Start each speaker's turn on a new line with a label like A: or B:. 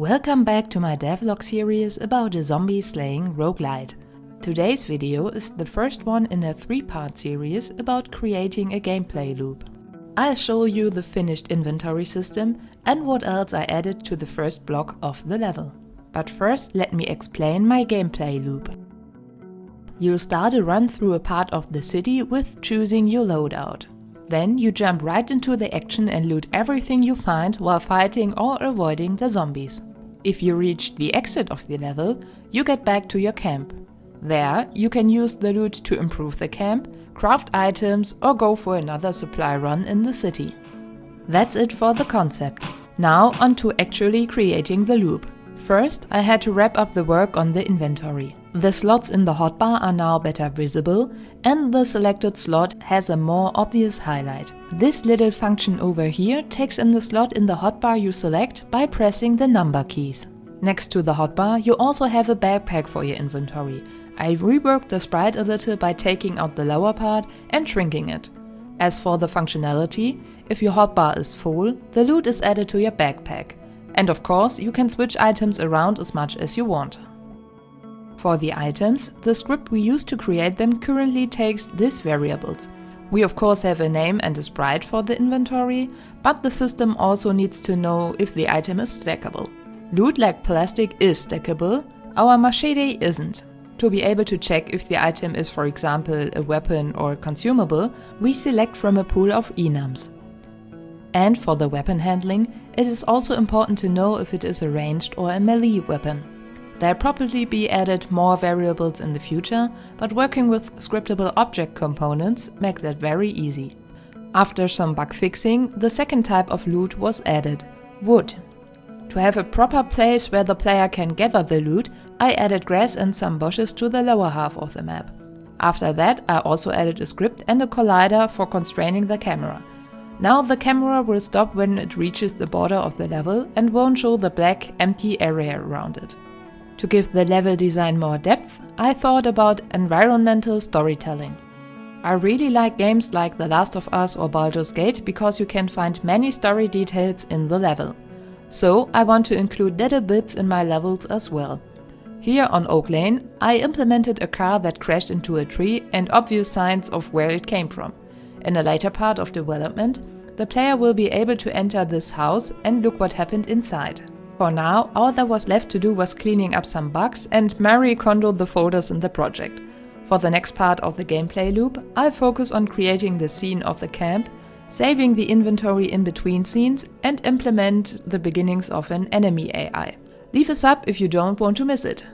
A: Welcome back to my devlog series about a zombie slaying roguelite. Today's video is the first one in a 3-part series about creating a gameplay loop. I'll show you the finished inventory system and what else I added to the first block of the level. But first let me explain my gameplay loop. You'll start a run through a part of the city with choosing your loadout. Then you jump right into the action and loot everything you find while fighting or avoiding the zombies. If you reach the exit of the level, you get back to your camp. There, you can use the loot to improve the camp, craft items or go for another supply run in the city. That's it for the concept. Now on to actually creating the loop. First, I had to wrap up the work on the inventory. The slots in the hotbar are now better visible and the selected slot has a more obvious highlight. This little function over here takes in the slot in the hotbar you select by pressing the number keys. Next to the hotbar, you also have a backpack for your inventory. I reworked the sprite a little by taking out the lower part and shrinking it. As for the functionality, if your hotbar is full, the loot is added to your backpack. And of course, you can switch items around as much as you want. For the items, the script we use to create them currently takes these variables. We of course have a name and a sprite for the inventory, but the system also needs to know if the item is stackable. Loot like plastic is stackable, our machete isn't. To be able to check if the item is, for example, a weapon or consumable, we select from a pool of enums. And for the weapon handling, it is also important to know if it is a ranged or a melee weapon. There'll probably be added more variables in the future, but working with scriptable object components makes that very easy. After some bug fixing, the second type of loot was added: wood. To have a proper place where the player can gather the loot, I added grass and some bushes to the lower half of the map. After that, I also added a script and a collider for constraining the camera. Now the camera will stop when it reaches the border of the level and won't show the black, empty area around it. To give the level design more depth, I thought about environmental storytelling. I really like games like The Last of Us or Baldur's Gate because you can find many story details in the level. So I want to include little bits in my levels as well. Here on Oak Lane, I implemented a car that crashed into a tree and obvious signs of where it came from. In a later part of development, the player will be able to enter this house and look what happened inside. For now, all that was left to do was cleaning up some bugs and Marie Kondo the folders in the project. For the next part of the gameplay loop, I'll focus on creating the scene of the camp, saving the inventory in between scenes, and implement the beginnings of an enemy AI. Leave a sub if you don't want to miss it.